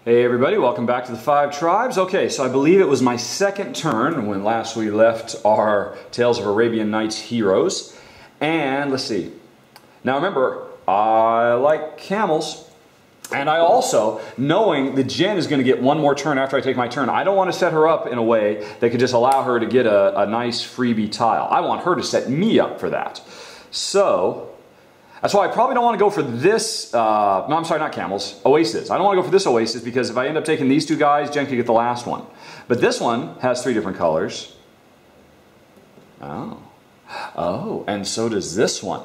Hey everybody, welcome back to the 5 Tribes. Okay, so I believe it was my second turn when last we left our Tales of Arabian Nights heroes. And let's see. Now remember, I like camels. And I also, knowing the Djinn is going to get one more turn after I take my turn, I don't want to set her up in a way that could just allow her to get a nice freebie tile. I want her to set me up for that. So that's why I probably don't want to go for this, no, I'm sorry, not camels, oasis. I don't want to go for this oasis because if I end up taking these two guys, Djinn could get the last one. But this one has 3 different colors. Oh, and so does this one.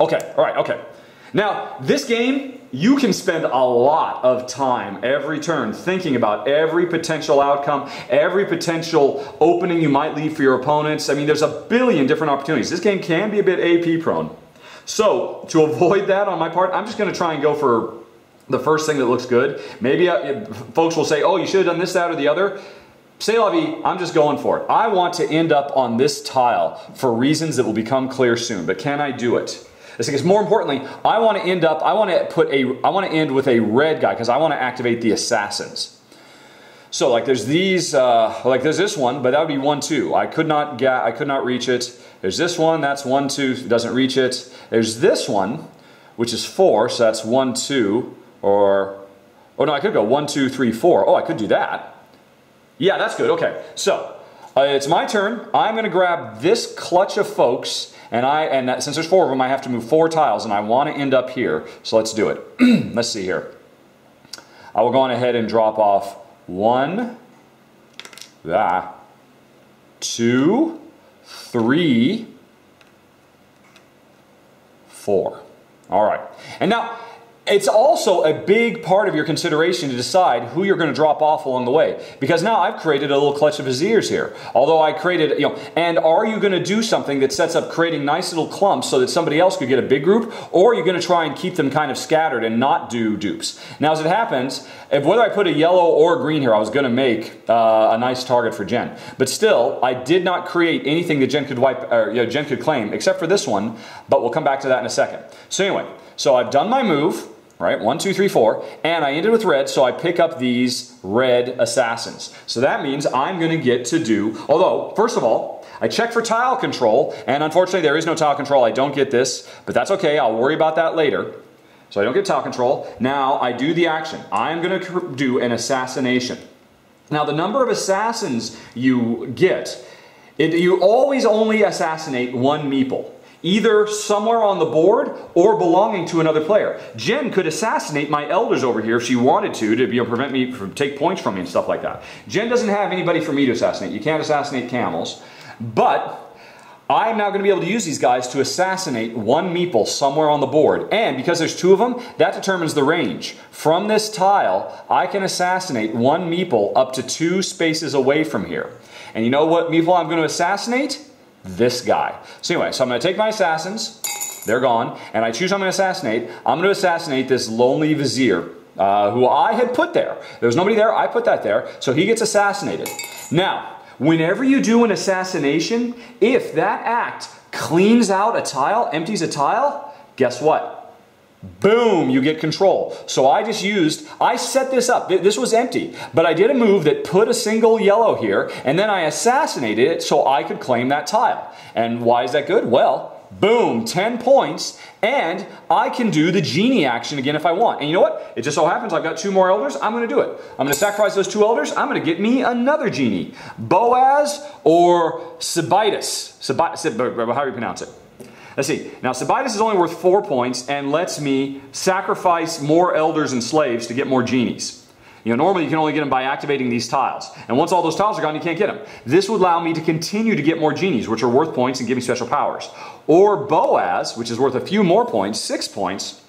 Okay, all right, okay. Now, this game, you can spend a lot of time every turn thinking about every potential outcome, every potential opening you might leave for your opponents. I mean, there's a billion different opportunities. This game can be a bit AP prone. So, to avoid that on my part, I'm just going to try and go for the first thing that looks good. Maybe folks will say, oh, you should have done this, that, or the other. C'est la vie, I'm just going for it. I want to end up on this tile for reasons that will become clear soon, but can I do it? Because more importantly, I want to end with a red guy because I want to activate the assassins. So like there's these, like there's this one, but that would be 1-2. I could not reach it. There's this one, that's 1-2, doesn't reach it. There's this one, which is 4, so that's 1-2, or, oh no, I could go 1-2-3-4. Oh, I could do that. Yeah, that's good, okay. So, it's my turn. I'm going to grab this clutch of folks, and since there's 4 of them, I have to move 4 tiles, and I want to end up here. So let's do it. Let's see here. I will go on ahead and drop off 1, 2, 3, 4. All right. And now, it's also a big part of your consideration to decide who you're going to drop off along the way. Because now I've created a little clutch of viziers here. Although I created, and are you going to do something that sets up creating nice little clumps so that somebody else could get a big group? Or are you going to try and keep them kind of scattered and not do dupes? Now as it happens, whether I put a yellow or a green here, I was going to make a nice target for Djinn. But still, I did not create anything that Djinn could Djinn could claim, except for this one, but we'll come back to that in a second. So anyway, so I've done my move. Right, 1, 2, 3, 4, and I ended with red, so I pick up these red assassins. So that means I'm going to get to do, although, first of all, I check for tile control, and unfortunately there is no tile control, I don't get this, but that's okay, I'll worry about that later. So I don't get tile control. Now I do the action. I'm going to do an assassination. Now the number of assassins you get, you always only assassinate 1 meeple. Either somewhere on the board or belonging to another player. Djinn could assassinate my elders over here if she wanted to prevent me from take points from me and stuff like that. Djinn doesn't have anybody for me to assassinate. You can't assassinate camels. But I'm now going to be able to use these guys to assassinate 1 meeple somewhere on the board. And because there's 2 of them, that determines the range. From this tile, I can assassinate 1 meeple up to 2 spaces away from here. And you know what meeple I'm going to assassinate? This guy. So anyway, so I'm going to take my assassins, they're gone, and I choose who I'm going to assassinate. I'm going to assassinate this lonely vizier, who I had put there. There was nobody there, I put that there, so he gets assassinated. Now, whenever you do an assassination, if that act cleans out a tile, empties a tile, guess what? Boom, you get control. So I set this up. This was empty, but I did a move that put a single yellow here, and then I assassinated it so I could claim that tile. And why is that good? Well, boom, 10 points, and I can do the Genie action again if I want. And you know what? It just so happens I've got 2 more elders. I'm going to do it. I'm going to sacrifice those 2 elders. I'm going to get me another Genie. Boaz or Sabitus. How do you pronounce it? Let's see. Now, Sabitus is only worth 4 points and lets me sacrifice more elders and slaves to get more genies. Normally you can only get them by activating these tiles. And once all those tiles are gone, you can't get them. This would allow me to continue to get more genies, which are worth points and give me special powers. Or Boaz, which is worth a few more points, 6 points,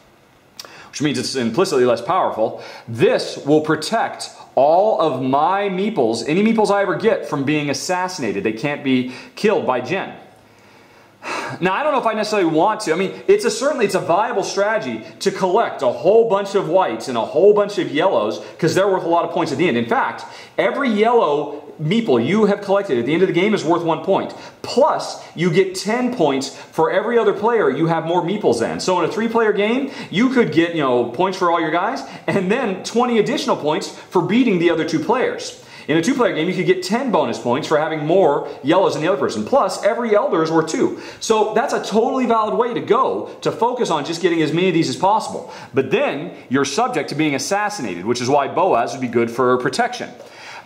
which means it's implicitly less powerful. This will protect all of my meeples, any meeples I ever get, from being assassinated. They can't be killed by Djinn. Now, I don't know if I necessarily want to. I mean, certainly it's a viable strategy to collect a whole bunch of whites and a whole bunch of yellows because they're worth a lot of points at the end. In fact, every yellow meeple you have collected at the end of the game is worth 1 point. Plus, you get 10 points for every other player you have more meeples than. So in a 3-player game, you could get, points for all your guys, and then 20 additional points for beating the other 2 players. In a 2-player game, you could get 10 bonus points for having more yellows than the other person. Plus, every elder is worth 2. So that's a totally valid way to go to focus on just getting as many of these as possible. But then, you're subject to being assassinated, which is why Boaz would be good for protection.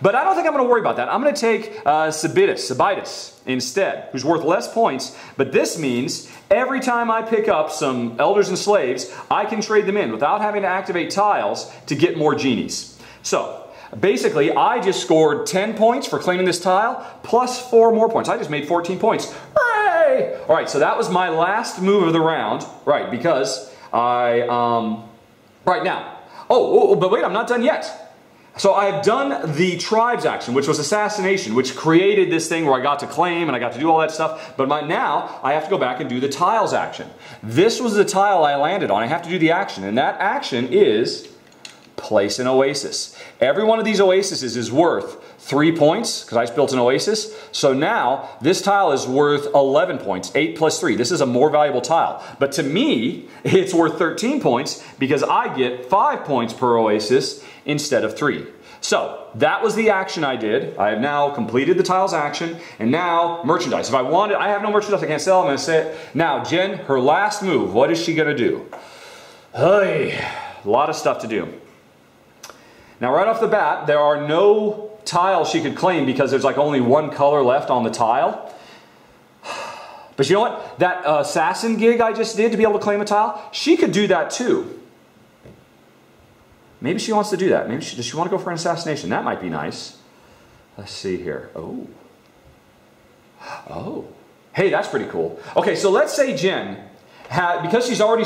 But I don't think I'm going to worry about that. I'm going to take Sabitus instead, who's worth less points. But this means every time I pick up some elders and slaves, I can trade them in without having to activate tiles to get more genies. So, basically, I just scored 10 points for claiming this tile, plus 4 more points. I just made 14 points. Hooray! All right, so that was my last move of the round. Right, because I, right now. Oh, but wait, I'm not done yet. So I have done the tribes action, which was assassination, which created this thing where I got to claim and I got to do all that stuff. But now I have to go back and do the tiles action. This was the tile I landed on. I have to do the action, and that action is place an oasis. Every one of these oases is worth 3 points, because I built an oasis. So now, this tile is worth 11 points, 8 plus 3. This is a more valuable tile. But to me, it's worth 13 points, because I get 5 points per oasis instead of 3. So, that was the action I did. I have now completed the tiles action, and now merchandise. If I want it, I have no merchandise I can't sell, I'm going to say it. Now, Jen, her last move, what is she going to do? Hey, a lot of stuff to do. Now right off the bat, there are no tiles she could claim because there's like only one color left on the tile. But you know what? That assassin gig I just did to be able to claim a tile, she could do that too. Maybe she wants to do that. Maybe does she want to go for an assassination? That might be nice. Let's see here. Oh. Hey, that's pretty cool. Okay, so let's say Jen, because she's already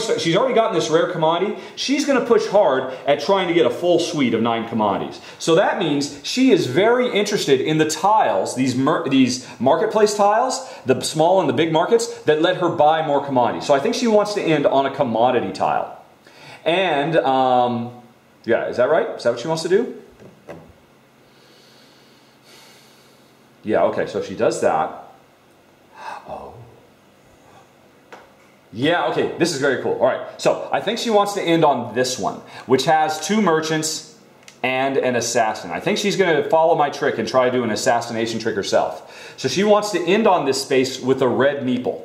gotten this rare commodity, she's going to push hard at trying to get a full suite of 9 commodities. So that means she is very interested in the tiles, these marketplace tiles, the small and the big markets, that let her buy more commodities. So I think she wants to end on a commodity tile. And, yeah, is that right? Is that what she wants to do? Yeah, okay, so if she does that, yeah, okay, this is very cool. All right, so I think she wants to end on this one, which has 2 merchants and an assassin. I think she's going to follow my trick and try to do an assassination trick herself. So she wants to end on this space with a red meeple.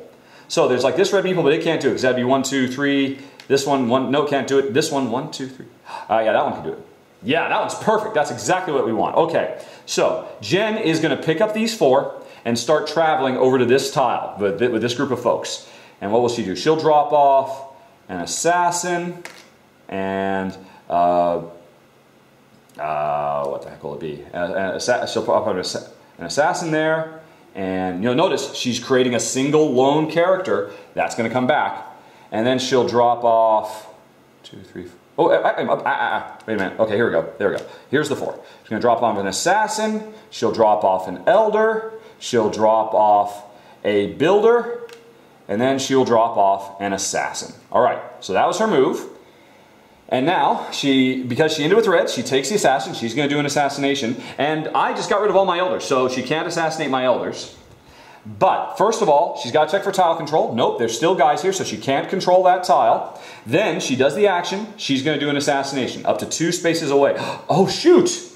So there's like this red meeple, but it can't do it because that'd be 1, 2, 3. This one, no, can't do it. This one, 1, 2, 3. Yeah, that one can do it. Yeah, that one's perfect. That's exactly what we want. Okay, so Jen is going to pick up these 4 and start traveling over to this tile with this group of folks. And what will she do? She'll drop off an assassin and what the heck will it be? She'll pop up an assassin there, and you'll notice she's creating a single lone character. That's going to come back, and then she'll drop off 2, 3, 4. Oh, wait a minute. Okay, here we go. There we go. Here's the 4. She's going to drop off an assassin. She'll drop off an elder. She'll drop off a builder. And then she'll drop off an assassin. All right, so that was her move. And now, because she ended with red, she takes the assassin. She's going to do an assassination. And I just got rid of all my elders, so she can't assassinate my elders. But, first of all, she's got to check for tile control. Nope, there's still guys here, so she can't control that tile. Then, she does the action. She's going to do an assassination, up to 2 spaces away. Oh, shoot!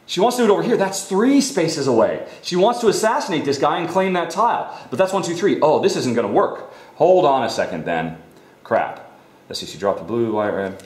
She wants to do it over here. That's 3 spaces away. She wants to assassinate this guy and claim that tile. But that's 1, 2, 3. Oh, this isn't going to work. Hold on a second then. Crap. Let's see. She dropped the blue, white, red.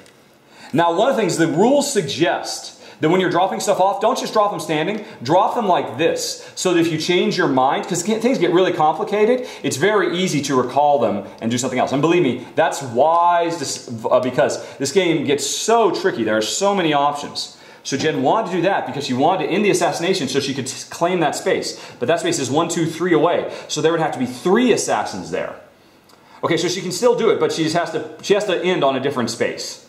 Now, one of the things, the rules suggest that when you're dropping stuff off, don't just drop them standing. Drop them like this. So that if you change your mind, because things get really complicated, it's very easy to recall them and do something else. And believe me, that's wise because this game gets so tricky. There are so many options. So Jen wanted to do that because she wanted to end the assassination so she could claim that space. But that space is 1, 2, 3 away. So there would have to be 3 assassins there. Okay, so she can still do it, but she has to end on a different space.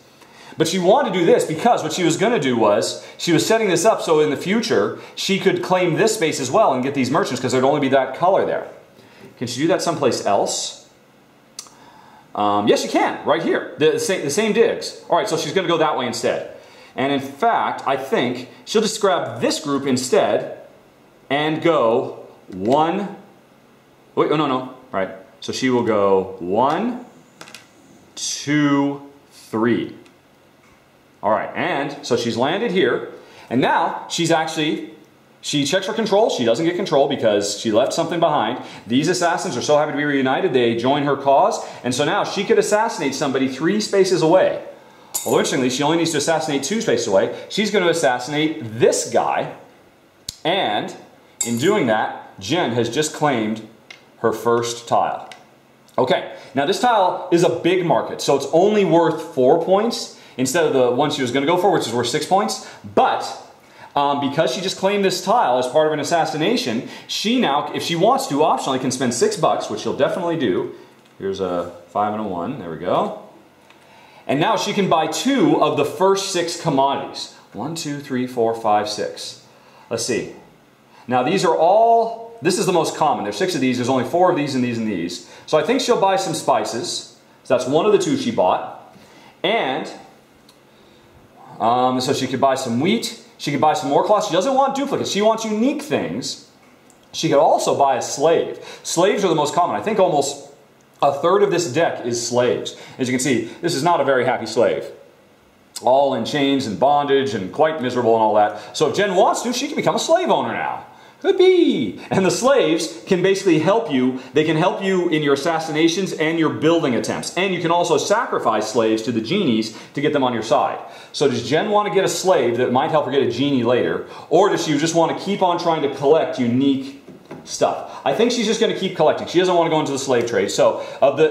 But she wanted to do this because what she was going to do was, she was setting this up so in the future, she could claim this space as well and get these merchants because there'd only be that color there. Can she do that someplace else? Yes, she can, right here. The same digs. All right, so she's going to go that way instead. And in fact, I think she'll just grab this group instead and go 1. Wait, oh, no. Right. So she will go 1, 2, 3. All right, and so she's landed here, and now she's actually, she checks her control. She doesn't get control because she left something behind. These assassins are so happy to be reunited, they join her cause, and so now she could assassinate somebody 3 spaces away. Although interestingly, she only needs to assassinate 2 spaces away. She's going to assassinate this guy, and in doing that, Djinn has just claimed her first tile. Okay, now this tile is a big market, so it's only worth 4 points instead of the one she was going to go for, which is worth 6 points. But because she just claimed this tile as part of an assassination, she now, if she wants to, optionally can spend $6, which she'll definitely do. Here's a 5 and a 1. There we go. And now she can buy 2 of the first 6 commodities. 1, 2, 3, 4, 5, 6. Let's see. Now these are all, this is the most common. There's 6 of these. There's only 4 of these and these and these. So I think she'll buy some spices. So that's one of the 2 she bought. And so she could buy some wheat. She could buy some more cloth. She doesn't want duplicates. She wants unique things. She could also buy a slave. Slaves are the most common. I think almost a third of this deck is slaves. As you can see, this is not a very happy slave. All in chains and bondage and quite miserable and all that. So if Djinn wants to, she can become a slave owner now. Could be. And the slaves can basically help you. They can help you in your assassinations and your building attempts. And you can also sacrifice slaves to the genies to get them on your side. So does Djinn want to get a slave that might help her get a genie later? Or does she just want to keep on trying to collect unique stuff? I think she's just going to keep collecting. She doesn't want to go into the slave trade. So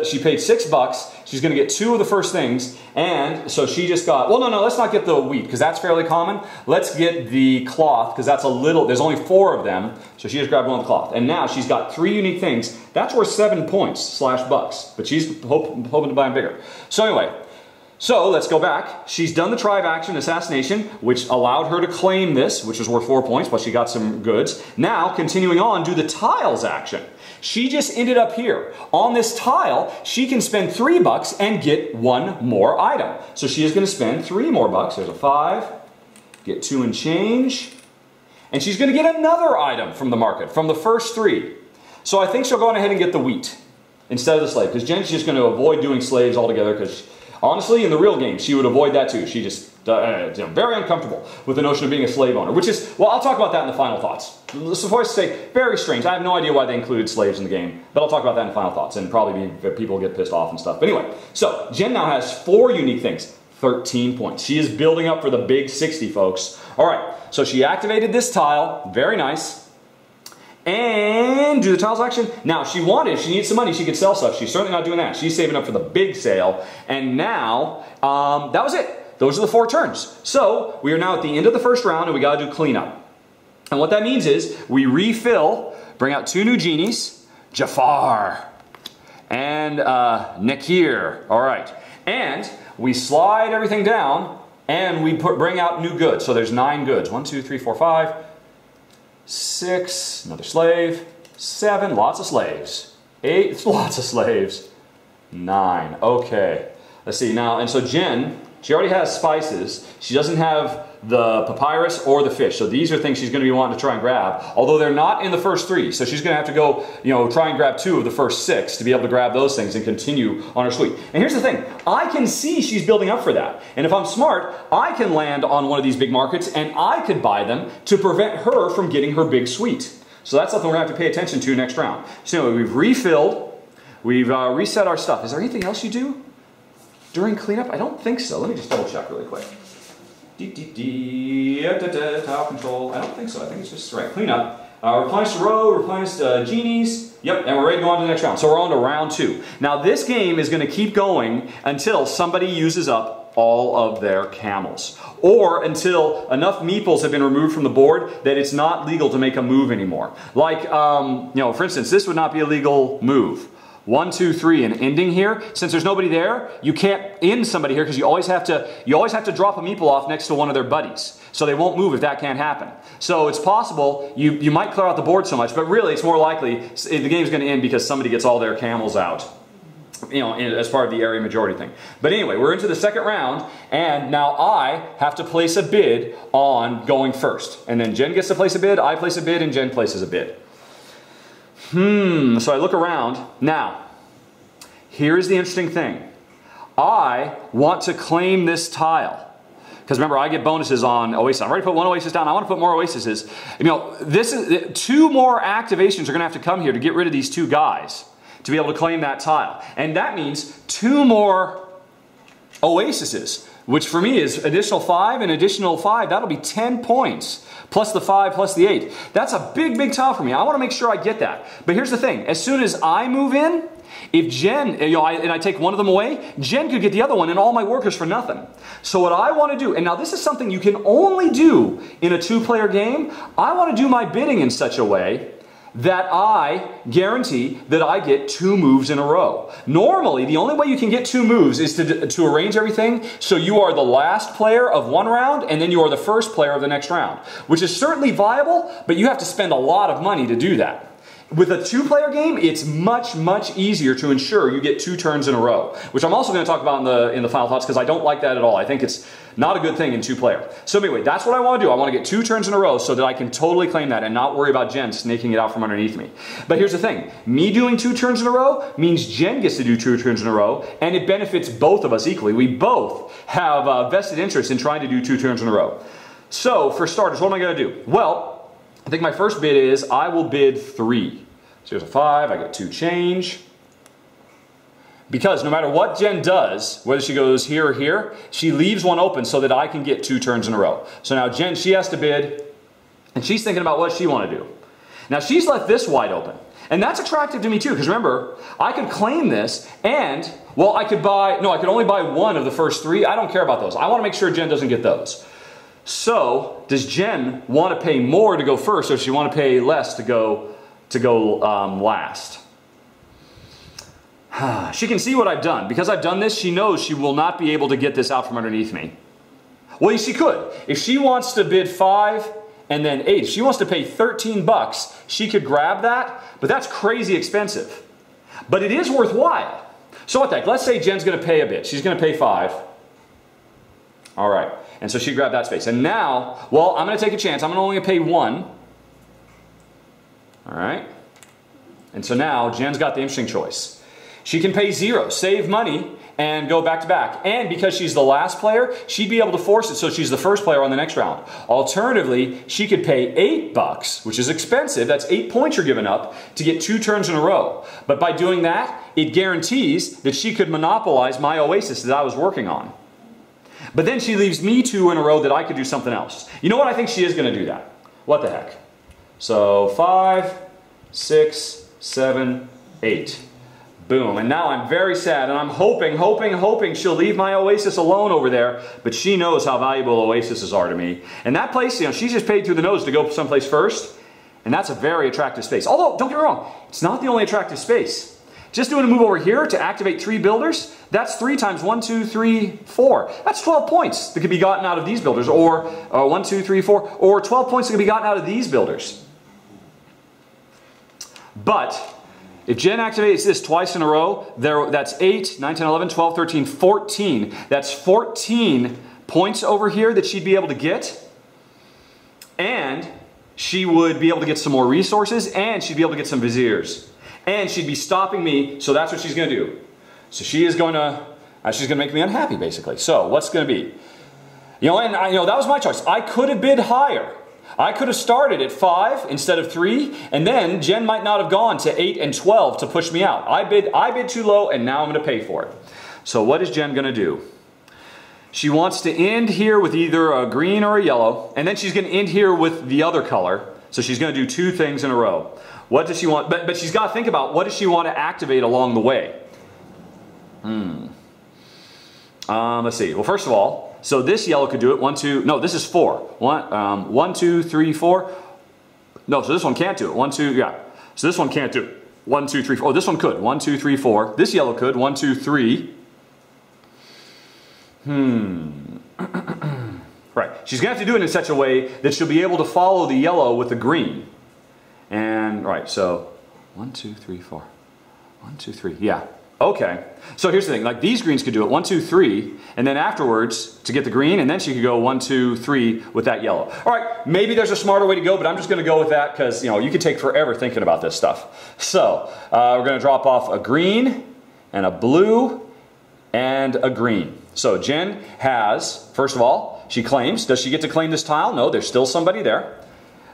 she paid $6. She's going to get 2 of the first things. And so she just got, well, no, let's not get the wheat because that's fairly common. Let's get the cloth because that's a little, there's only 4 of them. So she just grabbed 1 of the cloth. And now she's got 3 unique things. That's worth 7 points / bucks. But she's hoping to buy them bigger. So anyway, so let's go back. She's done the tribe action assassination, which allowed her to claim this, which is worth 4 points, plus she got some goods. Now, continuing on, do the tiles action. She just ended up here. On this tile, she can spend $3 and get 1 more item. So she is going to spend 3 more bucks. There's a 5, get 2 and change. And she's going to get another item from the market, from the first 3. So I think she'll go on ahead and get the wheat instead of the slave, because Djinn's just going to avoid doing slaves altogether, because honestly, in the real game, she would avoid that too. She just, very uncomfortable with the notion of being a slave owner, which is, well, I'll talk about that in the final thoughts. Suffice to say, very strange. I have no idea why they included slaves in the game, but I'll talk about that in the final thoughts, and probably people get pissed off and stuff. But anyway, so Djinn now has 4 unique things, 13 points. She is building up for the big 60, folks. All right, so she activated this tile, very nice. And do the tiles action. Now, if she wanted, she needs some money, she could sell stuff. She's certainly not doing that. She's saving up for the big sale. And now, that was it. Those are the 4 turns. So, we are now at the end of the first round and we got to do cleanup. And what that means is, we refill, bring out 2 new genies, Jafar and Nakir. All right. And we slide everything down and we bring out new goods. So there's 9 goods. 1, 2, 3, 4, 5. 6, another slave. 7, lots of slaves. 8, lots of slaves. 9, okay. Let's see now, and so Djinn, she already has spices. She doesn't have the papyrus or the fish. So these are things she's going to be wanting to try and grab, although they're not in the first 3. So she's going to have to go, try and grab 2 of the first 6 to be able to grab those things and continue on her suite. And here's the thing. I can see she's building up for that. And if I'm smart, I can land on one of these big markets and I could buy them to prevent her from getting her big suite. So that's something we're going to have to pay attention to next round. So anyway, we've refilled. We've reset our stuff. Is there anything else you do during cleanup? I don't think so. Let me just double check really quick. Tile control. I don't think so. I think it's just right. Cleanup. Replenish the row, replenish genies. Yep, and we're ready to go on to the next round. So we're on to round 2. Now this game is going to keep going until somebody uses up all of their camels. Or until enough meeples have been removed from the board that it's not legal to make a move anymore. Like, for instance, this would not be a legal move. 1, 2, 3, and ending here. Since there's nobody there, you can't end somebody here because you always have to drop a meeple off next to one of their buddies. So they won't move if that can't happen. So it's possible you might clear out the board so much, but really it's more likely the game's going to end because somebody gets all their camels out. you know, as part of the area majority thing. But anyway, we're into the second round, and now I have to place a bid on going first. And then Jen gets to place a bid, I place a bid, and Jen places a bid. So I look around. Now, here's the interesting thing. I want to claim this tile. Because remember, I get bonuses on Oasis. I'm ready to put one Oasis down. I want to put more Oases. You know, this is 2 more activations are going to have to come here to get rid of these 2 guys to be able to claim that tile. And that means 2 more Oases, which for me is additional 5 and additional 5. That'll be 10 points, plus the 5 plus the 8. That's a big, big tile for me. I want to make sure I get that. But here's the thing. As soon as I move in, if Jen, you know, and I take one of them away, Jen could get the other one and all my workers for nothing. So what I want to do, and now this is something you can only do in a 2-player game, I want to do my bidding in such a way that I guarantee that I get 2 moves in a row. Normally, the only way you can get 2 moves is to arrange everything so you are the last player of one round and then you are the first player of the next round, which is certainly viable, but you have to spend a lot of money to do that. With a 2-player game, it's much, much easier to ensure you get 2 turns in a row, which I'm also going to talk about in the final thoughts because I don't like that at all. I think it's not a good thing in 2-player. So anyway, that's what I want to do. I want to get 2 turns in a row so that I can totally claim that and not worry about Jen snaking it out from underneath me. But here's the thing. Me doing 2 turns in a row means Jen gets to do 2 turns in a row, and it benefits both of us equally. We both have a vested interest in trying to do 2 turns in a row. So for starters, what am I going to do? Well, I think my first bid is I will bid 3. So here's a 5, I get 2 change. Because no matter what Jen does, whether she goes here or here, she leaves one open so that I can get 2 turns in a row. So now Jen, she has to bid, and she's thinking about what she wants to do. Now she's left this wide open. And that's attractive to me too, because remember, I could claim this and, well, I could only buy 1 of the first 3. I don't care about those. I want to make sure Jen doesn't get those. So, does Jen want to pay more to go first, or does she want to pay less to go last? She can see what I've done. Because I've done this, she knows she will not be able to get this out from underneath me. Well, she could. If she wants to bid 5 and then 8, if she wants to pay 13 bucks, she could grab that, but that's crazy expensive. But it is worthwhile. So what the heck? Let's say Jen's going to pay a bit. She's going to pay 5. All right. And so she grabbed that space. And now, well, I'm going to take a chance. I'm only going to pay 1. All right. And so now Jen's got the interesting choice. She can pay 0, save money, and go back to back. And because she's the last player, she'd be able to force it so she's the first player on the next round. Alternatively, she could pay 8 bucks, which is expensive. That's 8 points you're giving up to get 2 turns in a row. But by doing that, it guarantees that she could monopolize my Oasis that I was working on. But then she leaves me 2 in a row that I could do something else. You know what? I think she is going to do that. What the heck? So 5, 6, 7, 8. Boom. And now I'm very sad, and I'm hoping she'll leave my Oasis alone over there, but she knows how valuable Oases are to me. And that place, you know, she's just paid through the nose to go someplace first, and that's a very attractive space. Although, don't get me wrong, it's not the only attractive space. Just doing a move over here to activate 3 builders, that's 3 times 1, 2, 3, 4. That's 12 points that could be gotten out of these builders, or 1, 2, 3, 4, or 12 points that could be gotten out of these builders. But if Jen activates this twice in a row, that's 8, 9, 10, 11, 12, 13, 14. That's 14 points over here that she'd be able to get. And she would be able to get some more resources, and she'd be able to get some viziers. And she'd be stopping me, so that's what she's going to do. So she's going to make me unhappy, basically. So what's going to be? You know, and that was my choice. I could have bid higher. I could have started at 5 instead of 3, and then Jen might not have gone to 8 and 12 to push me out. I bid too low, and now I'm going to pay for it. So what is Jen going to do? She wants to end here with either a green or a yellow, and then she's going to end here with the other color. So she's going to do 2 things in a row. What does she want? But she's got to think about what does she want to activate along the way. Let's see. Well, first of all, so this yellow could do it. 1, 2. No, this is 4. 1, 2, 3, 4. No, so this one can't do it. 1, 2. Yeah. So this one can't do it. 1, 2, 3, 4. Oh, this one could. 1, 2, 3, 4. This yellow could. 1, 2, 3. Right. She's going to have to do it in such a way that she'll be able to follow the yellow with the green. And right. So 1, 2, 3, 4. 1, 2, 3. Yeah. Okay. So here's the thing, like these greens could do it 1, 2, 3, and then afterwards to get the green, and then she could go 1, 2, 3 with that yellow. All right, maybe there's a smarter way to go, but I'm just going to go with that because you know you can take forever thinking about this stuff. So we're going to drop off a green and a blue and a green. So Jen has, first of all, she claims. Does she get to claim this tile? No, there's still somebody there.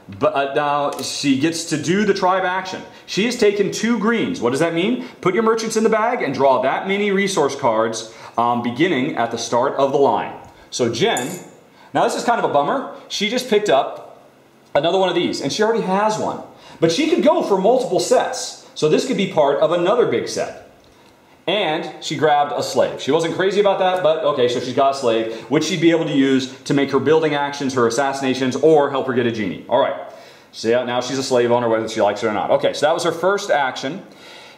But now she gets to do the tribe action. She has taken 2 greens. What does that mean? Put your merchants in the bag and draw that many resource cards beginning at the start of the line. So Jen, now this is kind of a bummer. She just picked up another one of these and she already has one. But she could go for multiple sets. So this could be part of another big set. And she grabbed a slave. She wasn't crazy about that, but okay, so she's got a slave, which she'd be able to use to make her building actions, her assassinations, or help her get a genie. All right, so yeah, now she's a slave owner, whether she likes it or not. Okay, so that was her first action.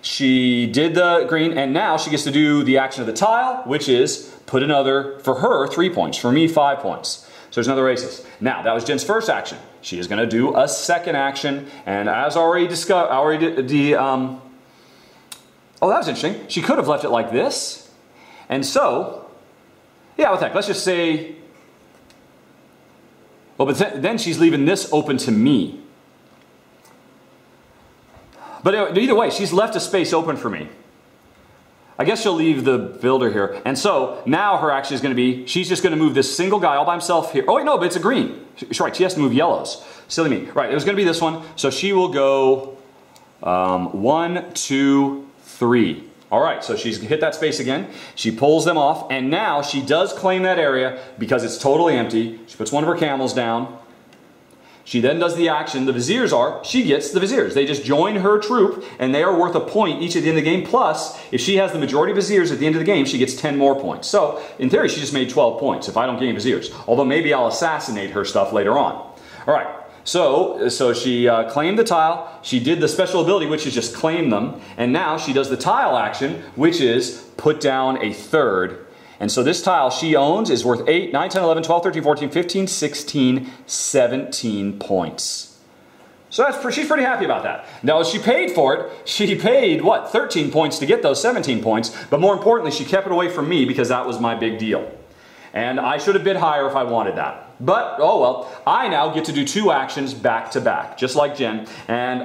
She did the green, and now she gets to do the action of the tile, which is put another, for her, 3 points, for me, 5 points. So there's another racist. Now, that was Jen's first action. She is going to do a second action, and as already discussed, oh, that was interesting. She could have left it like this. And so, yeah, what the heck? Let's just say, well, but then she's leaving this open to me. But either way, she's left a space open for me. I guess she'll leave the builder here. And so now her action is going to be, she's just going to move this single guy all by himself here. Oh, wait, no, but it's a green. She's right, she has to move yellows. Silly me. Right, it was going to be this one. So she will go 1, 2, 3. All right, so she's hit that space again. She pulls them off, and now she does claim that area because it's totally empty. She puts one of her camels down. She then does the action. The viziers she gets the viziers. They just join her troop, and they are worth a point each at the end of the game. Plus, if she has the majority of viziers at the end of the game, she gets 10 more points. So, in theory, she just made 12 points if I don't get any viziers. Although maybe I'll assassinate her stuff later on. All right. So she claimed the tile, she did the special ability, which is just claim them, and now she does the tile action, which is put down a third. And so this tile she owns is worth 8, 9, 10, 11, 12, 13, 14, 15, 16, 17 points. So she's pretty happy about that. Now, she paid for it. She paid, what, 13 points to get those 17 points, but more importantly, she kept it away from me because that was my big deal. And I should have bid higher if I wanted that. But, oh well, I now get to do 2 actions back to back, just like Jen. And,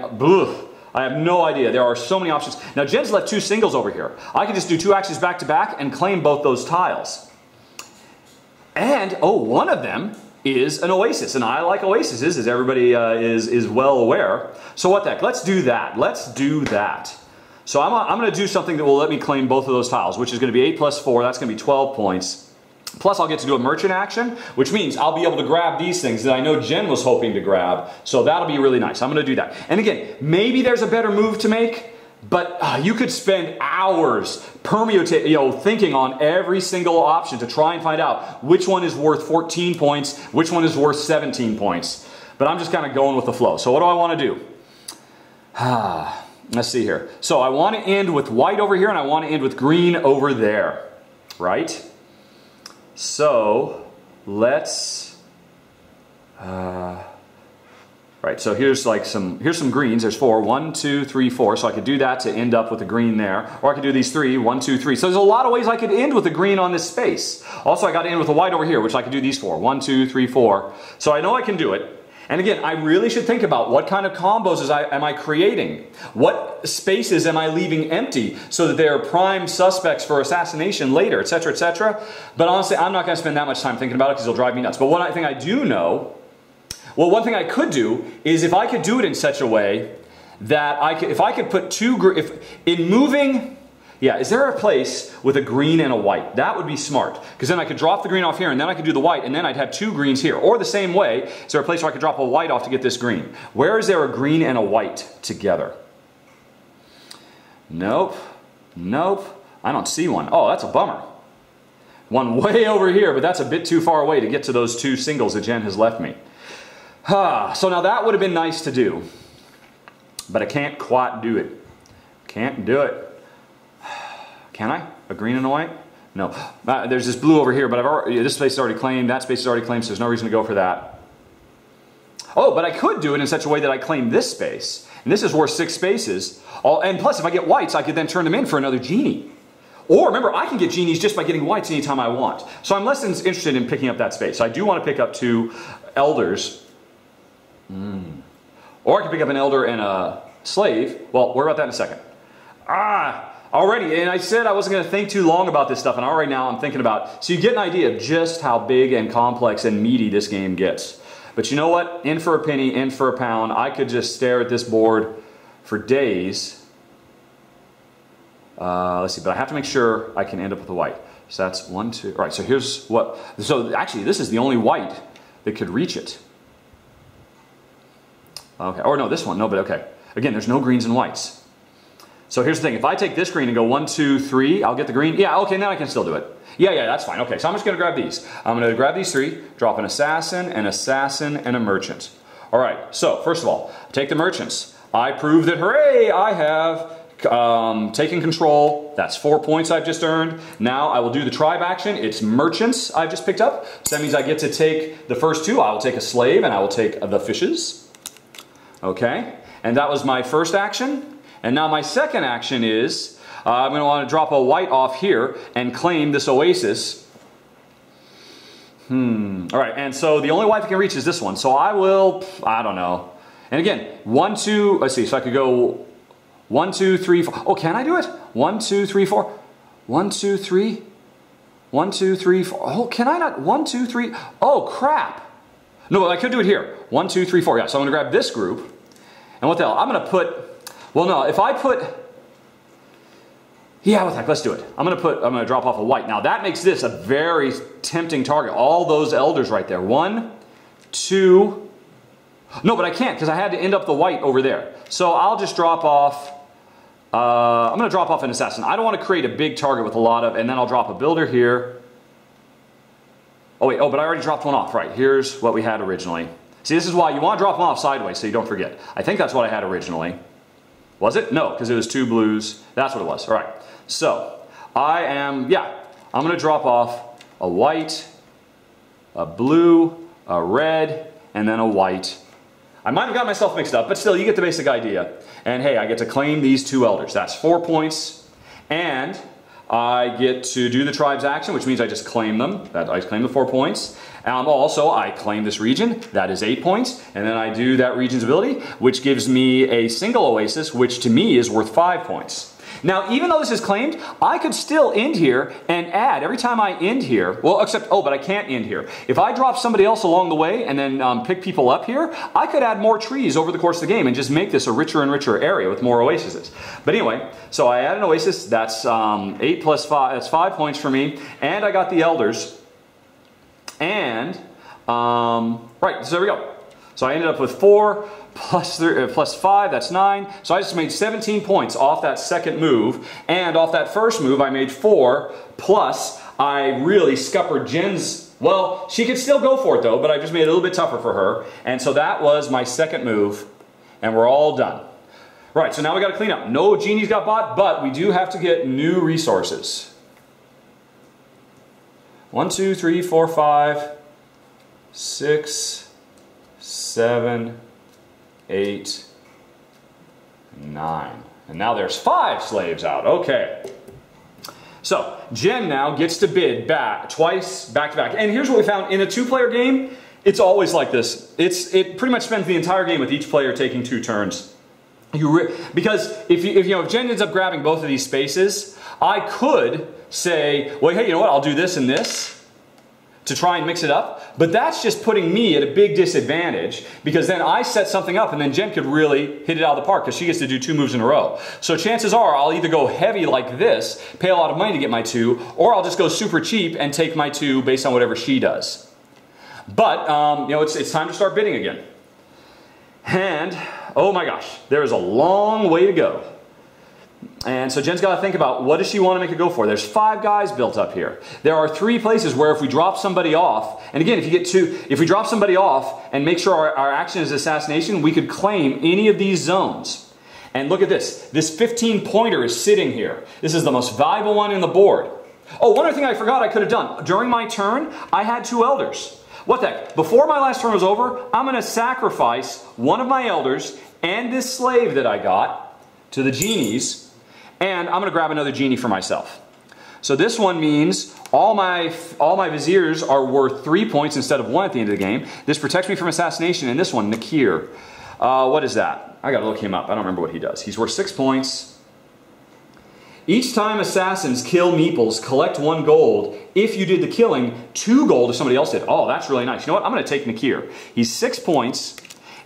I have no idea. There are so many options. Now, Jen's left 2 singles over here. I can just do 2 actions back to back and claim both those tiles. And, oh, one of them is an oasis. And I like oases, as everybody is well aware. So what the heck? Let's do that. Let's do that. So I'm going to do something that will let me claim both of those tiles, which is going to be 8 plus 4. That's going to be 12 points. Plus, I'll get to do a merchant action, which means I'll be able to grab these things that I know Jen was hoping to grab. So that'll be really nice. I'm going to do that. And again, maybe there's a better move to make, but you could spend hours thinking on every single option to try and find out which one is worth 14 points, which one is worth 17 points. But I'm just kind of going with the flow. So what do I want to do? Let's see here. So I want to end with white over here, and I want to end with green over there, right? So let's, right, so here's some greens. There's 4, 1, 2, 3, 4. So I could do that to end up with a green there. Or I could do these 3, 1, 2, 3. So there's a lot of ways I could end with a green on this space. Also, I got to end with a white over here, which I could do these 4, 1, 2, 3, 4. So I know I can do it. And again, I really should think about what kind of combos am I creating? What spaces am I leaving empty so that they are prime suspects for assassination later, etc., etc. But honestly, I'm not going to spend that much time thinking about it because it'll drive me nuts. But one thing I do know, well, one thing I could do is if I could do it in such a way that if I could put in moving... Yeah, is there a place with a green and a white? That would be smart. Because then I could drop the green off here, and then I could do the white, and then I'd have 2 greens here. Or the same way, is there a place where I could drop a white off to get this green? Where is there a green and a white together? Nope. Nope. I don't see one. Oh, that's a bummer. One way over here, but that's a bit too far away to get to those 2 singles that Jen has left me. So now that would have been nice to do. But I can't quite do it. Can't do it. Can I? A green and a white? No. There's this blue over here, but this space is already claimed, that space is already claimed, so there's no reason to go for that. Oh, but I could do it in such a way that I claim this space. And this is worth 6 spaces. And plus, if I get whites, I could then turn them in for another Genie. Or remember, I can get Genies just by getting whites anytime I want. So I'm less interested in picking up that space. I do want to pick up 2 elders. Or I can pick up an elder and a slave. Well, worry about that in a second. Already, and I said I wasn't going to think too long about this stuff, and already now I'm thinking about, so you get an idea of just how big and complex and meaty this game gets. But you know what? In for a penny, in for a pound. I could just stare at this board for days. Let's see, but I have to make sure I can end up with a white. So that's 1, 2, all right, so here's what, so actually this is the only white that could reach it. Okay, or no, this one, no, but okay. Again, there's no greens and whites. So here's the thing, if I take this green and go 1, 2, 3, I'll get the green. Yeah, okay, now I can still do it. Yeah, that's fine. Okay, so I'm just going to grab these. I'm going to grab these 3, drop an assassin, and a merchant. All right, so first of all, take the merchants. I prove that, hooray, I have taken control. That's 4 points I've just earned. Now I will do the tribe action. It's merchants I've just picked up. So that means I get to take the first 2. I will take a slave and I will take the fishes. Okay, and that was my first action. And now my second action is, I'm going to want to drop a white off here and claim this oasis. All right, and so the only white that can reach is this one. So I will, I don't know. And again, 1, 2, let's see, so I could go 1, 2, 3, 4. Oh, can I do it? 1, 2, 3, 4. 1, 2, 3. 1, 2, 3, 4. Oh, can I not? 1, 2, 3. Oh, crap. No, I could do it here. 1, 2, 3, 4. Yeah, so I'm going to grab this group. And what the hell? I'm going to put, well, no, if I put, yeah, what the heck, let's do it. I'm going to drop off a white. Now that makes this a very tempting target. All those elders right there. 1, 2, no, but I can't because I had to end up the white over there. So I'll just drop off, I'm going to drop off an assassin. I don't want to create a big target with a lot of, and then I'll drop a builder here. Oh wait, oh, but I already dropped one off. Right, here's what we had originally. See, this is why you want to drop them off sideways so you don't forget. I think that's what I had originally. Was it? No, because it was 2 blues. That's what it was. All right. So, I'm going to drop off a white, a blue, a red, and then a white. I might have got myself mixed up, but still, you get the basic idea. And hey, I get to claim these 2 elders. That's 4 points. And I get to do the tribe's action, which means I just claim them. I claim the 4 points. Also, I claim this region. That is 8 points. And then I do that region's ability, which gives me a single oasis, which to me is worth 5 points. Now, even though this is claimed, I could still end here and add every time I end here. Well, except, oh, but I can't end here. If I drop somebody else along the way and then pick people up here, I could add more trees over the course of the game and just make this a richer and richer area with more oases. But anyway, so I add an oasis. That's 8 plus 5. That's 5 points for me. And I got the elders. And, right, so there we go. So I ended up with 4 plus 5, that's 9. So I just made 17 points off that second move. And off that first move, I made 4. Plus, I really scuppered Djinn's. Well, she could still go for it though, but I just made it a little bit tougher for her. And so that was my second move. And we're all done. Right, so now we got to clean up. No genies got bought, but we do have to get new resources. 1, 2, 3, 4, 5, 6, 7, 8, 9. And now there's 5 slaves out. Okay. So, Djinn now gets to bid twice back to back. And here's what we found. In a 2-player game, it's always like this. It pretty much spends the entire game with each player taking 2 turns. Because if Djinn ends up grabbing both of these spaces, I could say, well, hey, you know what, I'll do this and this to try and mix it up. But that's just putting me at a big disadvantage because then I set something up and then Djinn could really hit it out of the park because she gets to do 2 moves in a row. So chances are I'll either go heavy like this, pay a lot of money to get my 2, or I'll just go super cheap and take my 2 based on whatever she does. But, it's time to start bidding again. And, oh my gosh, there is a long way to go. And so Djinn's got to think about what does she want to make it go for. There's 5 guys built up here. There are 3 places where if we drop somebody off, and again, if we drop somebody off and make sure our action is assassination, we could claim any of these zones. And look at this. This 15 pointer is sitting here. This is the most valuable one in the board. Oh, one other thing I forgot I could have done. During my turn, I had 2 elders. What the heck? Before my last turn was over, I'm going to sacrifice one of my elders and this slave that I got to the genies, and I'm going to grab another genie for myself. So this one means all my viziers are worth 3 points instead of 1 at the end of the game. This protects me from assassination, and this one, Nakir. What is that? I gotta look him up. I don't remember what he does. He's worth 6 points. Each time assassins kill meeples, collect 1 gold. If you did the killing, 2 gold if somebody else did. Oh, that's really nice. You know what? I'm gonna take Nakir. He's 6 points.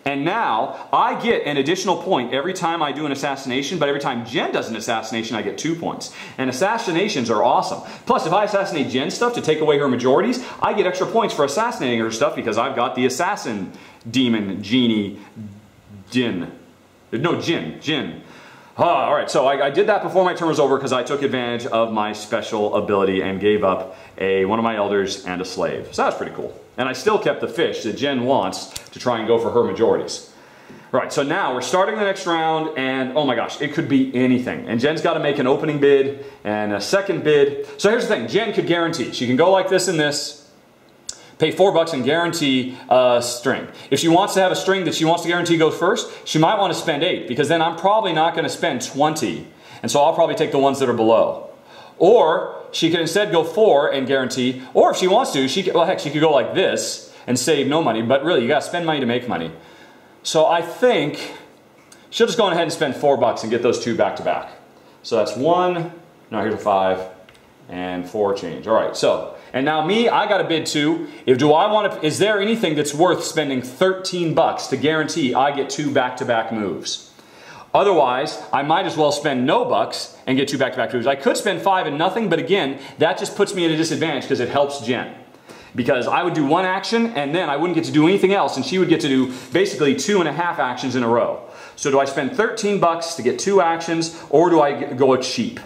And now, I get an additional point every time I do an assassination, but every time Djinn does an assassination, I get 2 points. And assassinations are awesome. Plus, if I assassinate Djinn's stuff to take away her majorities, I get extra points for assassinating her stuff because I've got the assassin demon, Genie, Djinn. No, Djinn. Alright, so I did that before my turn was over because I took advantage of my special ability and gave up one of my elders and a slave. So that's pretty cool. And I still kept the fish that Djinn wants to try and go for her majorities. Right, so now we're starting the next round, and oh my gosh, it could be anything. And Djinn's got to make an opening bid and a second bid. So here's the thing, Djinn could guarantee. She can go like this and this, pay $4 and guarantee a string. If she wants to have a string that she wants to guarantee goes first, she might want to spend 8, because then I'm probably not going to spend 20. And so I'll probably take the ones that are below. Or she could instead go 4 and guarantee, or if she wants to, she could go like this and save no money, but really you got to spend money to make money. So I think she'll just go ahead and spend $4 and get those 2 back to back. So that's 1, no, here's a 5, and 4 change. All right, so, and now me, I got to bid 2. Is there anything that's worth spending $13 to guarantee I get 2 back-to-back moves? Otherwise, I might as well spend no bucks and get 2 back-to-back moves. I could spend 5 and nothing, but again, that just puts me at a disadvantage because it helps Djinn. Because I would do 1 action and then I wouldn't get to do anything else, and she would get to do basically 2.5 actions in a row. So do I spend $13 to get 2 actions, or do I go cheap?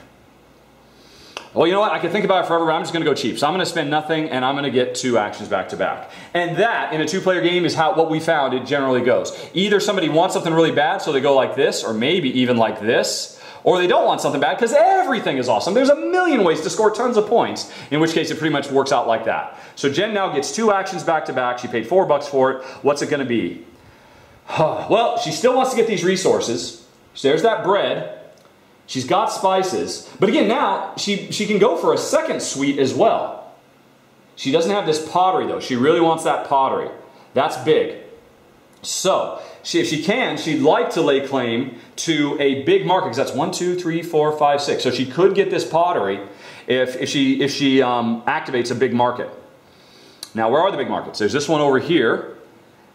Well, you know what? I can think about it forever, but I'm just going to go cheap. So I'm going to spend nothing, and I'm going to get 2 actions back to back. And that, in a 2-player game, is what we found it generally goes. Either somebody wants something really bad, so they go like this, or maybe even like this, or they don't want something bad because everything is awesome. There's a million ways to score tons of points, in which case it pretty much works out like that. So Djinn now gets 2 actions back to back. She paid $4 for it. What's it going to be? Well, she still wants to get these resources. So there's that bread. She's got spices. But again, now, she can go for a second suite as well. She doesn't have this pottery, though. She really wants that pottery. That's big. So, if she can, she'd like to lay claim to a big market, because that's 1, 2, 3, 4, 5, 6. So she could get this pottery if she activates a big market. Now, where are the big markets? There's this one over here.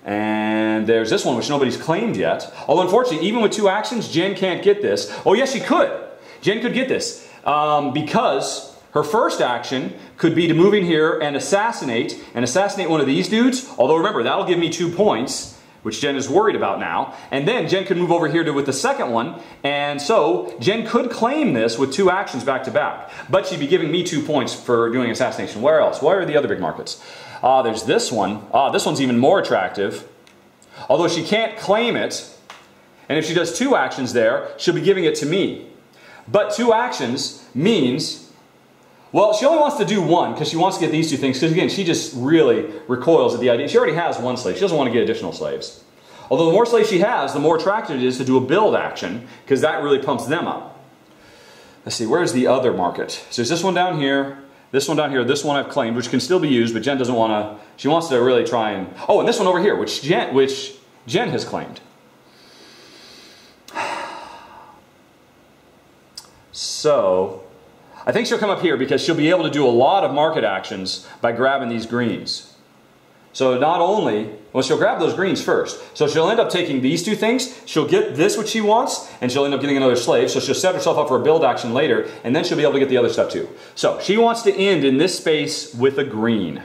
And there's this one, which nobody's claimed yet. Although, unfortunately, even with 2 actions, Djinn can't get this. Oh, yes, she could. Djinn could get this. Because her first action could be to move in here and assassinate one of these dudes. Although, remember, that'll give me 2 points, which Djinn is worried about now. And then Djinn could move over here with the second one. And so, Djinn could claim this with 2 actions back to back. But she'd be giving me 2 points for doing assassination. Where else? Where are the other big markets? There's this one. This one's even more attractive. Although she can't claim it. And if she does 2 actions there, she'll be giving it to me. But 2 actions means, well, she only wants to do 1 because she wants to get these 2 things. Because again, she just really recoils at the idea. She already has 1 slave. She doesn't want to get additional slaves. Although the more slaves she has, the more attractive it is to do a build action, because that really pumps them up. Let's see, where's the other market? So there's this one down here. This one down here, this one I've claimed, which can still be used, but Djinn doesn't want to, she wants to really try and, oh, and this one over here, which Djinn has claimed. So, I think she'll come up here because she'll be able to do a lot of market actions by grabbing these greens. So not only, well, she'll grab those greens first. So she'll end up taking these 2 things, she'll get this which she wants, and she'll end up getting another slave. So she'll set herself up for a build action later, and then she'll be able to get the other stuff too. So she wants to end in this space with a green.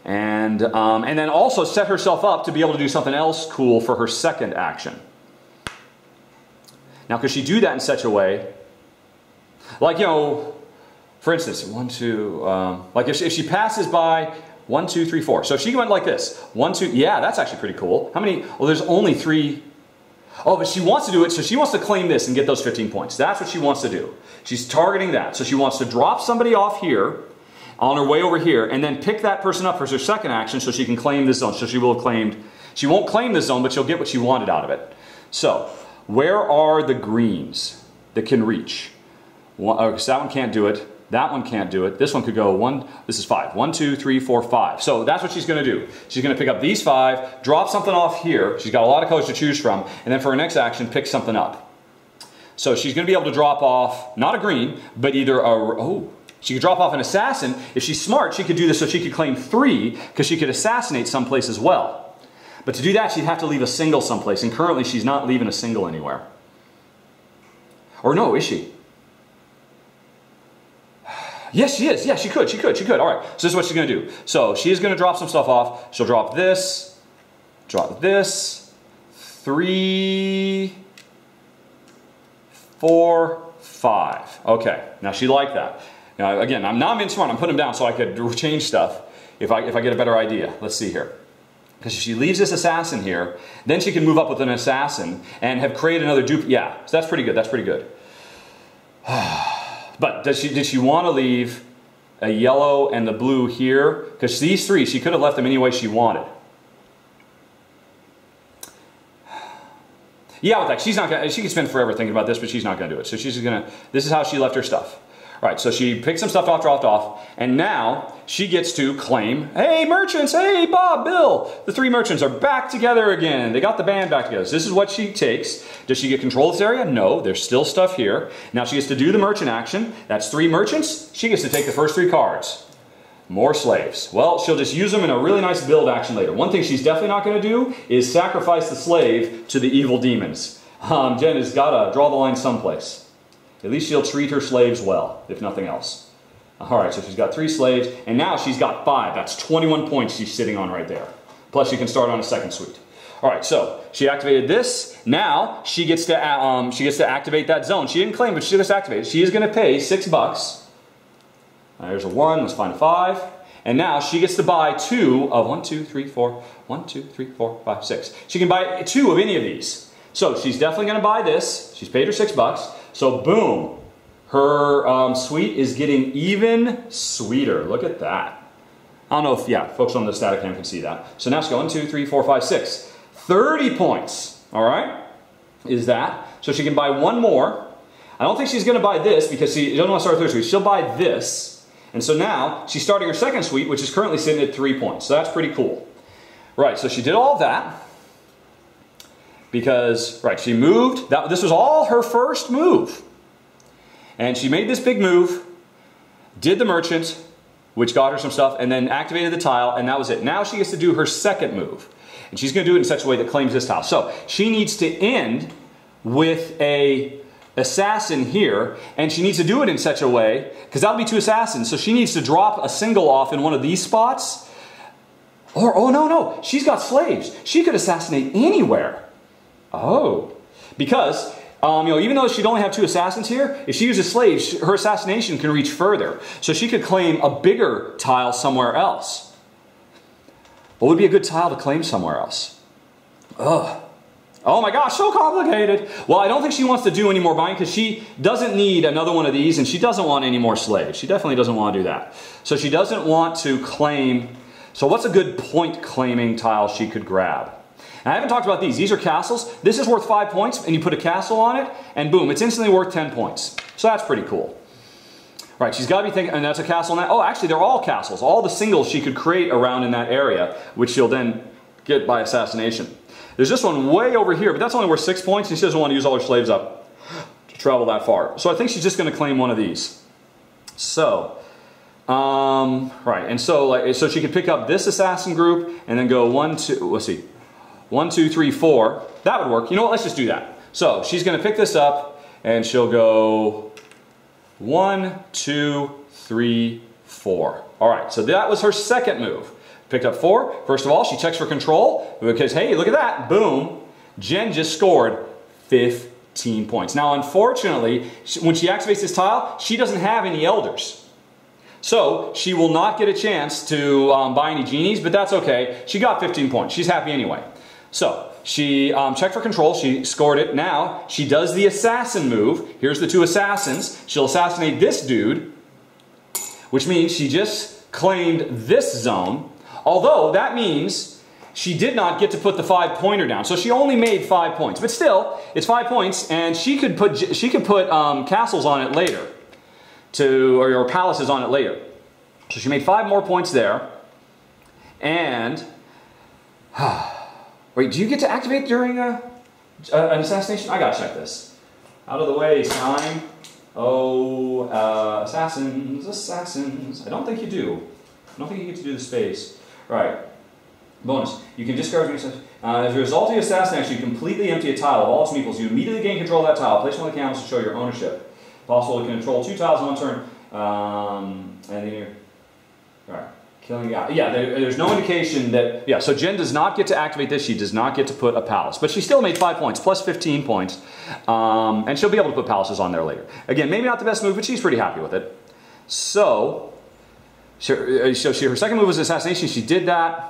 And then also set herself up to be able to do something else cool for her second action. Now, could she do that in such a way, like, you know, for instance, 1, 2, like if she passes by 1, 2, 3, 4. So if she went like this, 1, 2, yeah, that's actually pretty cool. How many? Well, there's only 3. Oh, but she wants to do it, so she wants to claim this and get those 15 points. That's what she wants to do. She's targeting that. So she wants to drop somebody off here, on her way over here, and then pick that person up for her second action so she can claim this zone. So she will have claimed, she won't claim this zone, but she'll get what she wanted out of it. So, where are the greens that can reach? So that one can't do it. That one can't do it. This one could go one, this is 5. 1, 2, 3, 4, 5. So that's what she's going to do. She's going to pick up these 5, drop something off here. She's got a lot of colors to choose from. And then for her next action, pick something up. So she's going to be able to drop off, not a green, but either a, she could drop off an assassin. If she's smart, she could do this so she could claim 3, because she could assassinate someplace as well. But to do that, she'd have to leave a single someplace. And currently, she's not leaving a single anywhere. Or no, is she? Yes, she is. Yeah, she could. All right, so this is what she's going to do. So she is going to drop some stuff off. She'll drop this, 3, 4, 5. Okay, now she liked that. Now again, I'm not being smart. I'm putting them down so I could change stuff if I get a better idea. Let's see here. Because if she leaves this assassin here, then she can move up with an assassin and have created another dupe. Yeah, so that's pretty good. That's pretty good. But did she want to leave a yellow and the blue here? Because these 3, she could have left them any way she wanted. Yeah, with that, she's not gonna, she can spend forever thinking about this, but she's not going to do it. So she's going to, this is how she left her stuff. All right, so she picked some stuff off, dropped off, and now she gets to claim, hey, merchants, hey, Bob, Bill, the 3 merchants are back together again. They got the band back together. So this is what she takes. Does she get control of this area? No, there's still stuff here. Now she gets to do the merchant action. That's 3 merchants. She gets to take the first 3 cards. More slaves. Well, she'll just use them in a really nice build action later. One thing she's definitely not going to do is sacrifice the slave to the evil demons. Jen has got to draw the line someplace. At least she'll treat her slaves well, if nothing else. All right, so she's got 3 slaves, and now she's got 5. That's 21 points she's sitting on right there. Plus, she can start on a second suite. All right, so she activated this. Now she gets to activate that zone. She didn't claim, but she just activated. She is going to pay $6. There's a 1. Let's find a 5. And now she gets to buy 2 of 1, 2, 3, 4. 1, 2, 3, 4, 5, 6. She can buy 2 of any of these. So she's definitely going to buy this. She's paid her $6. So boom, her suite is getting even sweeter. Look at that. I don't know if, yeah, folks on the static cam can see that. So now she's going 1, 2, 3, 4, 5, 6. 30 points, all right, is that. So she can buy 1 more. I don't think she's going to buy this because she doesn't want to start her 3rd suite. She'll buy this. And so now she's starting her 2nd suite, which is currently sitting at 3 points. So that's pretty cool. Right, so she did all of that. Because, right, she moved. This was all her first move. And she made this big move, did the merchant, which got her some stuff, and then activated the tile, and that was it. Now she gets to do her 2nd move. And she's going to do it in such a way that claims this tile. So she needs to end with a assassin here, and she needs to do it in such a way, because that'll be 2 assassins, so she needs to drop a single off in one of these spots. Or, oh no, she's got slaves. She could assassinate anywhere. Oh, because, even though she'd only have 2 assassins here, if she uses slaves, her assassination can reach further. So she could claim a bigger tile somewhere else. What would be a good tile to claim somewhere else? Ugh. Oh my gosh, so complicated. Well, I don't think she wants to do any more buying because she doesn't need another one of these and she doesn't want any more slaves. She definitely doesn't want to do that. So she doesn't want to claim. So what's a good point claiming tile she could grab? And I haven't talked about these. These are castles. This is worth 5 points, and you put a castle on it, and boom, it's instantly worth 10 points. So that's pretty cool. Right, she's got to be thinking, and that's a castle now. Oh, actually, they're all castles. All the singles she could create around in that area, which she'll then get by assassination. There's this one way over here, but that's only worth 6 points, and she doesn't want to use all her slaves up to travel that far. So I think she's just going to claim one of these. So, right, and so she could pick up this assassin group, and then go 1, 2, let's see. 1, 2, 3, 4. That would work. You know what? Let's just do that. So she's going to pick this up and she'll go 1, 2, 3, 4. All right. So that was her 2nd move. Picked up 4. First of all, she checks for control because, hey, look at that. Boom. Jen just scored 15 points. Now, unfortunately, when she activates this tile, she doesn't have any elders. So she will not get a chance to buy any genies, but that's okay. She got 15 points. She's happy anyway. So she checked for control. She scored it. Now she does the assassin move. Here's the 2 assassins. She'll assassinate this dude, which means she just claimed this zone, although that means she did not get to put the 5-pointer down. So she only made 5 points. But still, it's 5 points, and she could put castles on it later, or palaces on it later. So she made 5 more points there. And wait, do you get to activate during an assassination? I gotta check this. Out of the way, time. Oh, assassins. I don't think you do. I don't think you get to do the space. Right. Bonus. You can discard as a result of the assassination, you completely empty a tile of all its meeples. You immediately gain control of that tile. Place one of the candles to show your ownership. Possible to control 2 tiles in one turn. And then you're... Alright. Killing... Yeah, there's no indication that... Yeah, so Djinn does not get to activate this. She does not get to put a palace. But she still made 5 points, plus 15 points. And she'll be able to put palaces on there later. Again, maybe not the best move, but she's pretty happy with it. So her second move was assassination. She did that.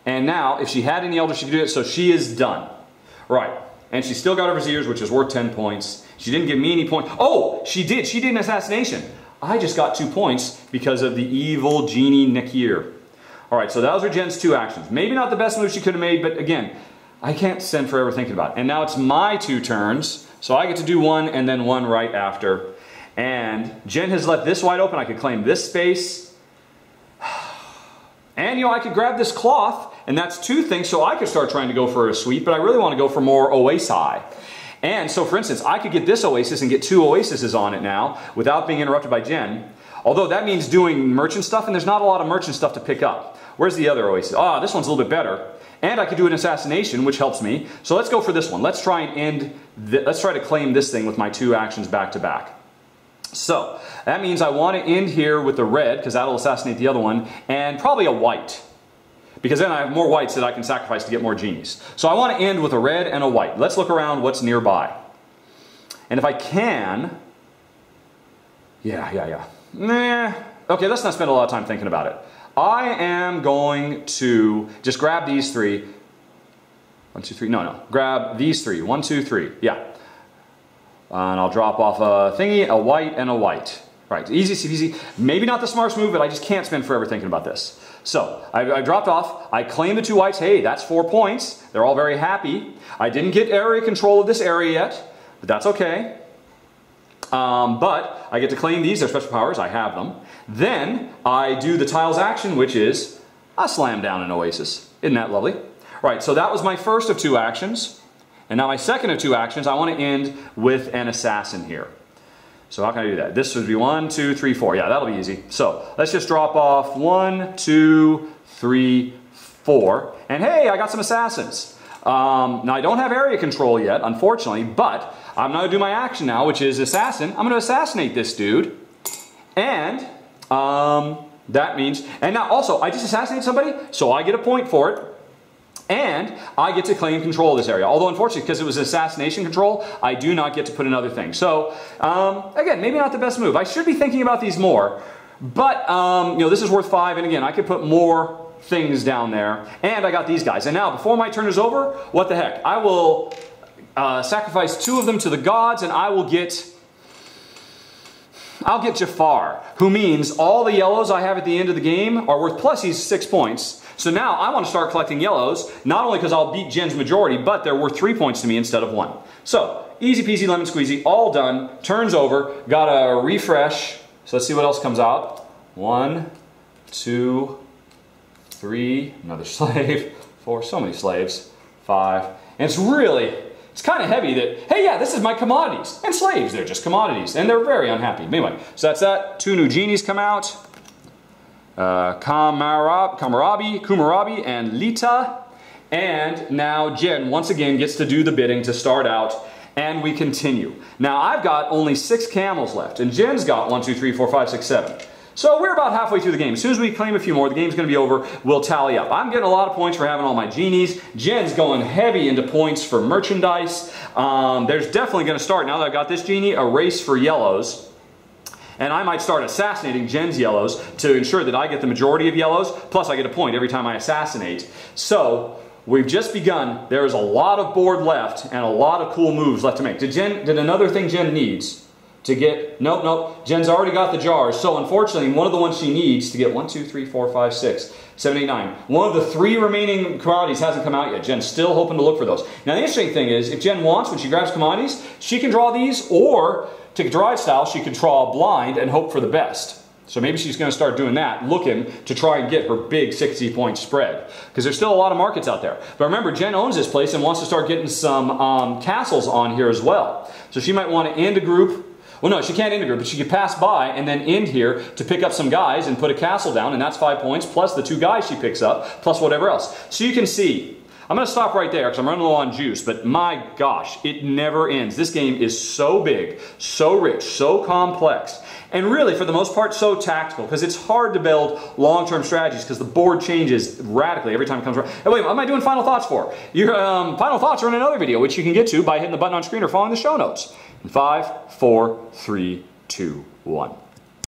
And now, if she had any elders, she could do it, so she is done. Right. And she still got her viziers, which is worth 10 points. She didn't give me any points. Oh, she did. She did an assassination. I just got 2 points because of the evil Genie Nekir. Alright, so those are Djinn's 2 actions. Maybe not the best move she could have made, but again, I can't spend forever thinking about it. And now it's my 2 turns, so I get to do 1 and then 1 right after. And Djinn has left this wide open. I could claim this space. And, I could grab this cloth, and that's 2 things, so I could start trying to go for a sweep, but I really want to go for more oasi. And so, for instance, I could get this oasis and get 2 oases on it now without being interrupted by Djinn. Although that means doing merchant stuff, and there's not a lot of merchant stuff to pick up. Where's the other oasis? Ah, this one's a little bit better. And I could do an assassination, which helps me. So let's go for this one. Let's try and let's try to claim this thing with my 2 actions back to back. So, that means I want to end here with the red, because that'll assassinate the other one, and probably a white. Because then I have more whites that I can sacrifice to get more genies. So I want to end with a red and a white. Let's look around what's nearby. And if I can... Yeah. Nah. Okay, let's not spend a lot of time thinking about it. I am going to just grab these 3. 1, 2, 3. No. Grab these 3. 1, 2, 3. Yeah. And I'll drop off a thingy, a white, and a white. Right, easy peasy. Maybe not the smartest move, but I just can't spend forever thinking about this. So, I dropped off. I claim the 2 whites. Hey, that's 4 points. They're all very happy. I didn't get area control of this area yet, but that's okay. But I get to claim these. They're special powers. I have them. Then I do the tiles action, which is I slam down an oasis. Isn't that lovely? Right, so that was my first of 2 actions. And now my second of 2 actions, I want to end with an assassin here. So how can I do that? This would be 1, 2, 3, 4. Yeah, that'll be easy. So let's just drop off 1, 2, 3, 4. And hey, I got some assassins. Now I don't have area control yet, unfortunately, but I'm going to do my action now, which is assassin. I'm going to assassinate this dude. And that means, and now also, I just assassinated somebody, so I get a point for it. And I get to claim control of this area. Although, unfortunately, because it was assassination control, I do not get to put another thing. So, again, maybe not the best move. I should be thinking about these more. But, this is worth 5. And again, I could put more things down there. And I got these guys. And now, before my turn is over, what the heck? I will sacrifice 2 of them to the gods, and I'll get Jafar, who means all the yellows I have at the end of the game are worth plus he's 6 points. So now I want to start collecting yellows, not only because I'll beat Djinn's majority, but they're worth 3 points to me instead of 1. So, easy peasy lemon squeezy, all done, turns over, got a refresh. So let's see what else comes out. 1, 2, 3, another slave, 4, so many slaves, 5. And it's kind of heavy that, hey yeah, this is my commodities. And slaves, they're just commodities. And they're very unhappy. Anyway, so that's that. 2 new genies come out. Kumarabi, and Lita. And now Djinn once again gets to do the bidding to start out, and we continue. Now I've got only 6 camels left, and Djinn's got 1, 2, 3, 4, 5, 6, 7. So we're about halfway through the game. As soon as we claim a few more, the game's going to be over. We'll tally up. I'm getting a lot of points for having all my genies. Djinn's going heavy into points for merchandise. There's definitely going to start, now that I've got this genie, a race for yellows. And I might start assassinating Djinn's yellows to ensure that I get the majority of yellows, plus I get a point every time I assassinate. So, we've just begun. There's a lot of board left and a lot of cool moves left to make. Did another thing Djinn needs to get, nope, Jen's already got the jars. So unfortunately, one of the ones she needs to get 1, 2, 3, 4, 5, 6, 7, 8, 9. One of the 3 remaining commodities hasn't come out yet. Jen's still hoping to look for those. Now the interesting thing is, if Jen wants, when she grabs commodities, she can draw these, or to drive style, she could draw blind and hope for the best. So maybe she's going to start doing that, looking to try and get her big 60-point spread. Because there's still a lot of markets out there. But remember, Jen owns this place and wants to start getting some castles on here as well. So she might want to end a group. Well, no, she can't end a group, but she could pass by and then end here to pick up some guys and put a castle down, and that's 5 points, plus the 2 guys she picks up, plus whatever else. So you can see, I'm going to stop right there because I'm running low on juice, but my gosh, it never ends. This game is so big, so rich, so complex, and really, for the most part, so tactical, because it's hard to build long-term strategies because the board changes radically every time it comes around. Hey, wait, what am I doing final thoughts for? Your final thoughts are in another video, which you can get to by hitting the button on screen or following the show notes. In 5, 4, 3, 2, 1.